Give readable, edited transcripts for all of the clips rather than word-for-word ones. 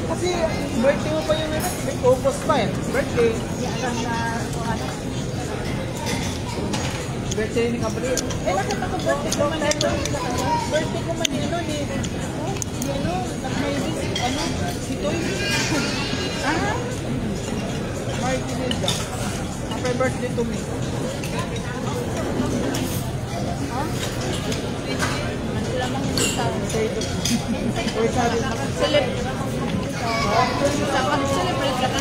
Kasi birthday mo pa yun, may focus pa eh. Birthday. Birthday ni Gabriel. Eh, nakita ko birthday ko man ito. Birthday ko man ito ni... si Toy. Ah? Martinez. Happy birthday to me. Ha? Lamang hindi sa Celebrate ka na.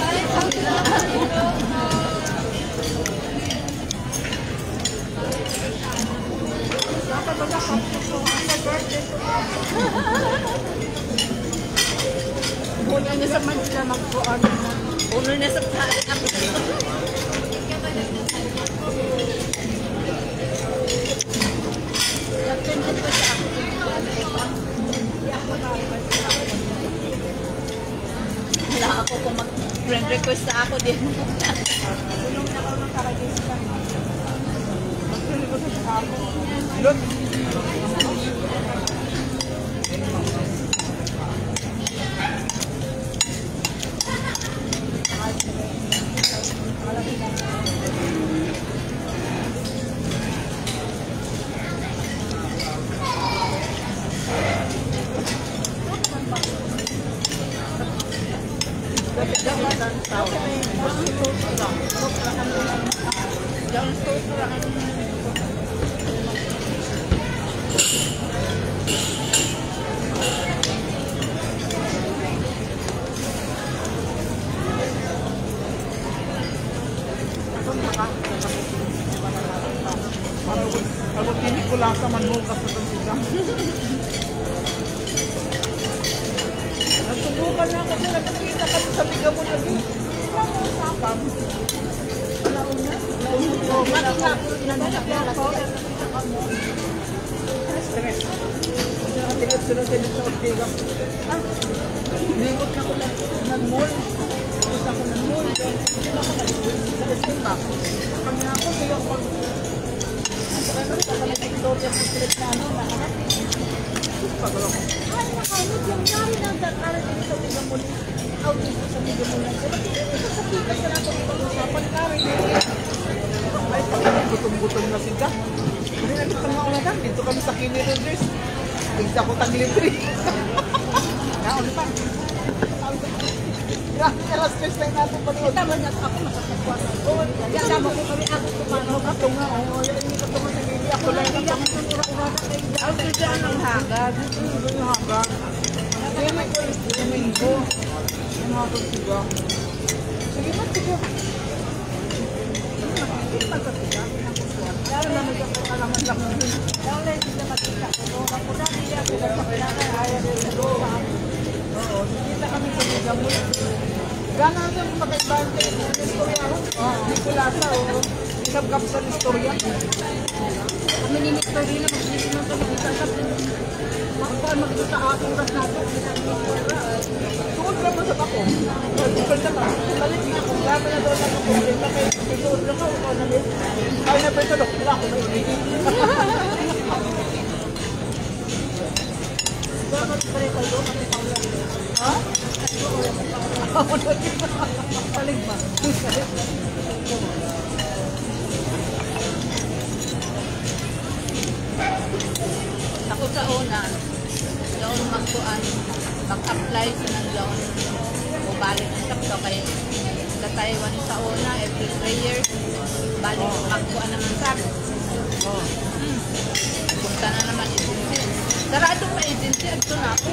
Una niya sa Manila magpuan. Una na sa ako. Wala ako kung mag-friend request sa ako din. Tulong na ako ng karagista. Mag-friend request sa ako. Look. Ako tinig ko lang sa manmukas sa tansigang. Nagsubukan na kasi nagkakita kami sa biga mo lagi. Wala mo usapan. Wala una. Stress. Tinit-tinit sa ortiga. Lingot na ko lang nag-mall. Gusto ako nag-mall. Hindi na ako nag-mall. Sa resita. Kami na ako, kaya ako sa kami Victoria sa street na ano, na anak. Pagalo ko. Ay, nakamit yung nari ng dakaran din sa Bigamol. Out dito sa Bigamol. Bakit dito sa pikas na natin pag-usapan kari? Ay, pagkakas gutom-gutom na siya. Hindi na kita nga ulang dito kami sa Kini Rogers. Bigsa ko taglibre. Naon pa. Alas 3 lang natin panood. Tama niya ako makakagwan. Oo, yan naman ko kami ako kumano. Ito nga, hindi ka ito masagili. Ako lang ang Ang tudyan ng hagad. Ito yung hagad. Kaya may ko, ito may ibo. Yung hagad siya. Sige ba, sige. Lalo na magkakalaman lang. Lalo na hindi na makita ko. Ako na niya ako na kailangan ayaw din sa doon. Oo, nakita kami sa Bigamol. Gana natin kung magkaibahan kayo ng istorya ako. Hindi ko lasa, isabgap sa istorya. Kami ni Victory na magsisinong kami isasap. Makapaan magkita atong ras natin. Tuod ka mo sa bako. Tuod naman. Kalit nga kung gama na doon ako kung dito kayo. Tuod lang ako na rin. Kaya na pwede doon. Wala ako na ulit. Dapat pare ko doon kami paulan. Ha? Palig ba? Ako sa una, doon magkuan, mag-apply ng loan o balik ang sakto kay sa Taiwan sa una, every 3 years, balik magkuan naman sa punta na naman agency. Sarado pa agency, ito na ako.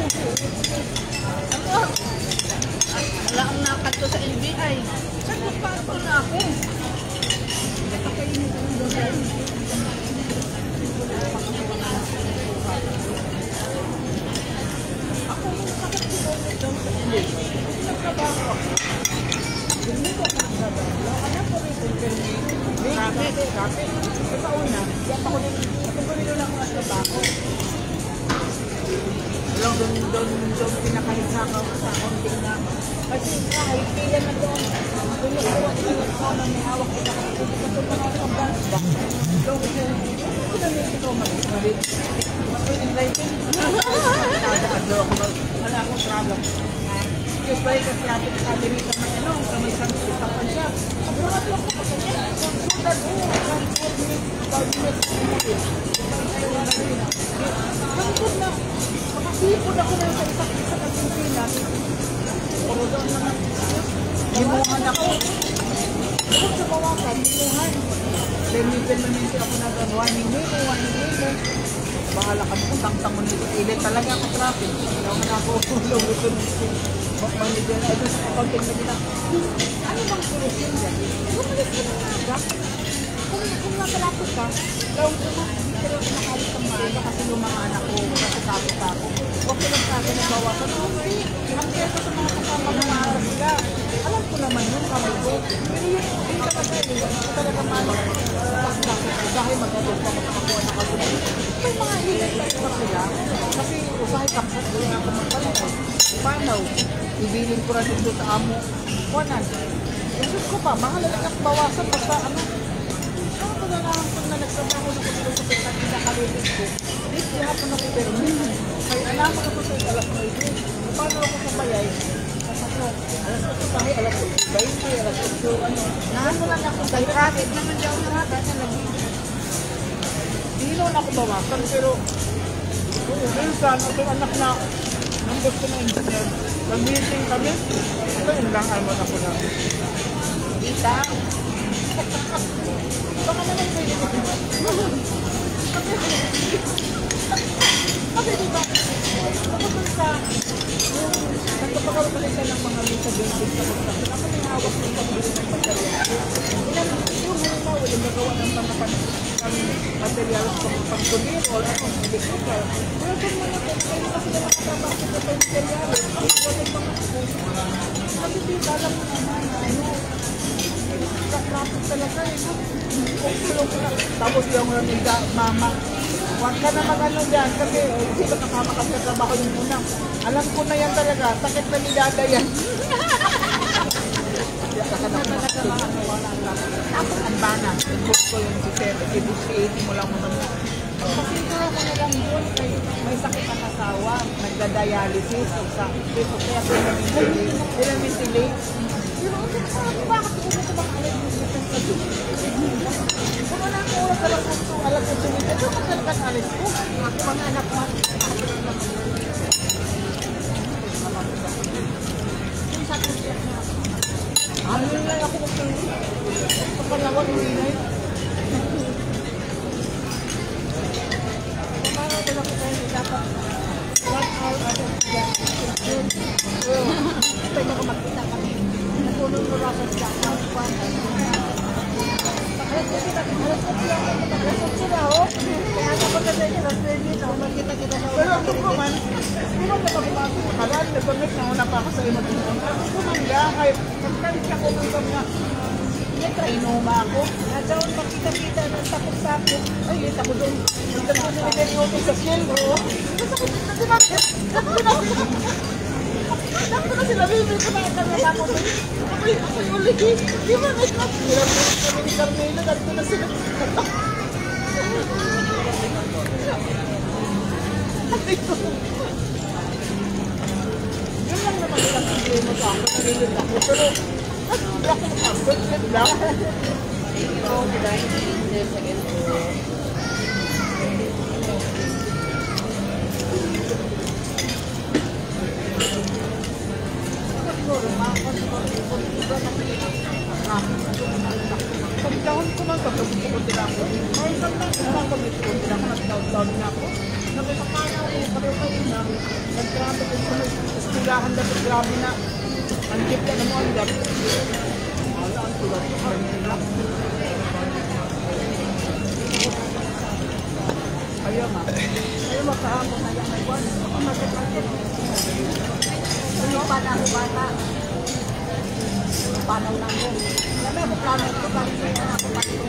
Ano? Wala akong nakato sa NBI. Sagot pa ako na ako. Kapit. Sa una, yan ako din. Pagpapalilo lang ako at trabaho. Walang doon pinakahisa ko sa konting na. Kasi kahit pila na doon, pinukuha ko yung sama, may hawak ko na ako. Ito pa nga sa dance ba? Doon ko siya, ito na rin ito, malit. Mas pwede writing. Kada kadlo ako, wala ako, travel. Yung pala sa traffic sabi rito ng ano, sa may sanita pa siya. Ang mga ako pa kanya, sundan mo, Langkod na, makasipod ako na sa isa Pilipinas. Puro doon naman, limuhan ako. Bukod sa bawasan, limuhan. Permanente ako na doon, 1 minute. Bahala ka mo, tang-tang mo nito. Ilit talaga ako traffic. Kailangan ako lumutin nito. Manager na ito sa kapagin na nila. Ano bang solusyon dyan? Lumalis ka ng aga. Kung nakalapos ka, lawag ko na. Pero nakalit ang maaga kasi yung mga anak ko, nakasapos ako. Okay lang sa akin na bawasan. Okay, ang kesa sa mga kasama ng maaga sila. Alam ko naman yun, kamay ko. Pero yun, hindi talaga yun. Hindi talaga malas. Dahil magagawa pa makakuha na kagunan. May mga hilig talaga sila. Kasi usahay kapsat ko yung ako magpalit. Paano? Ibilin ko rin dito sa amo. Kuanan. Yung Diyos ko pa, mahalaga at bawasan basta ano. Ano ko na lang kung na nagsabaho na kung sa pita kinakalulit ko. Dito hapon ako pero kaya alaman ako sa alas 9. Paano ako sa bayay? Alas 8 kami, alas 8, alas 8, ano. Naan mo lang ako sa traffic naman daw na hata na lang. Hindi naman ako bawasan pero minsan, itong anak na nang gusto ng engineer, nag-meeting kami, ito yung lang alman ako na. Kita? Baka naman pwede ko. Kasi diba, kapag sa nagpapakawalitan ng mga lisa building sa construction, ako may hawak ng pag-building ng materials. Yung halimbawa, yung nagawa ng mga materials pang-tulir o ano, hindi ko pa. Pero kung mga kayo kasi na nakatrabaho sa materials, walang mga puso. Kasi dito, alam mo naman, ano, traffic talaga eh. Tapos yung mama, huwag ka na mag-ano dyan kasi hindi ba kasama ka sa trabaho yung unang. Alam ko na yan talaga, sakit na nilada yan. Tapos ang bana, i-book ko yung i-book si 80 mo lang mo naman. Pagpasinturo ko na lang yun, may sakit ang asawa, nagda-dialysis, o sa kaya pinag-ventilate. Pero bakit ko sa mga alam mo sa pagkakas? Kung wala ang oras alam ko ito, alam ko ito, ito magkalakas alis ko. Mga anak mo. Ano lang ako magkakas? Pagkalawag, hindi na yun. Paano ko lang kayo dapat 1 hour out of the ito yung makakita kami. Napunod ko lang sa account ko. Alas ko sila, oh. Kaya ako maganda yung transferit ako magkita-kita sa pero ako ko man, hindi mo na pag-umasin sa kalan. Nag-connect na una pa ako sa imag. Ako ko man lang, kahit pagkalit ako ng mga inuma ako. Nadyaon makita-kita ng tapos-tapos. Ay, yun ako doon. Nagdala ko nila yung sa shell, oh. Nakita na sila, baby, ko nakakala ako. Ako yung ulit eh. Di ba, nag-up. Hirap ko kami ni Carmela, nakita na sila. Yun lang naman ilang problema sa ako. Narinig ako, pero hindi ako makapagod lang. Oo, diba? Hindi, sagin ko. Pagdahon ko man, pagkabukod din ako. Ay, sometimes naman pagkabukod din ako, nag-down na ako. Nagkakana ako, pareho kayo na. Nag-grabe ko sa eskulahan na, grabe na. Ang jeep na naman, ang jeep. Wala, ang tulad ko sa nila. Ayaw ma. Ayaw makahapon na yan. Ayaw makahapon. Ano pa na ako bata? Panaw lang ko. Kami ako plano ko pa rin ako pa rin.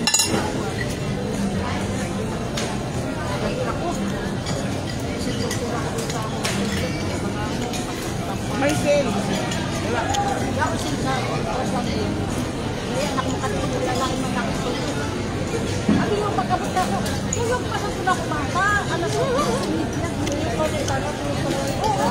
Ako. Sinultura ko sa ako. May sale. Wala. Wala ko sila. Kaya anak mo katulog na lang yung anak ko. Ano yung magkabot ako? Yung pasang ko na ako bata. Alas ko. Oo.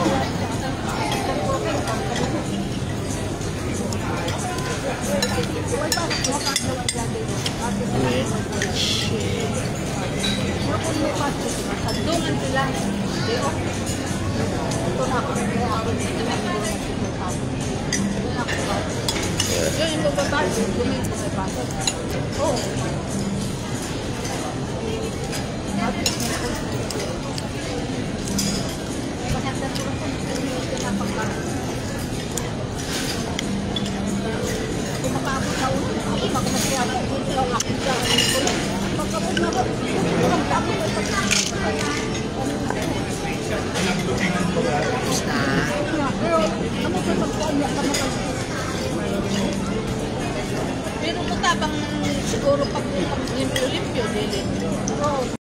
Guming ko sa baso. Oo. Kumapapos sa ulo. Ako magkakasya ako. Kung ako sa ulo. Pagkapos na ako. Pero ano sa pagkuhan niya? Pero matabang siguro pag limpyo-limpyo, dili. Oo.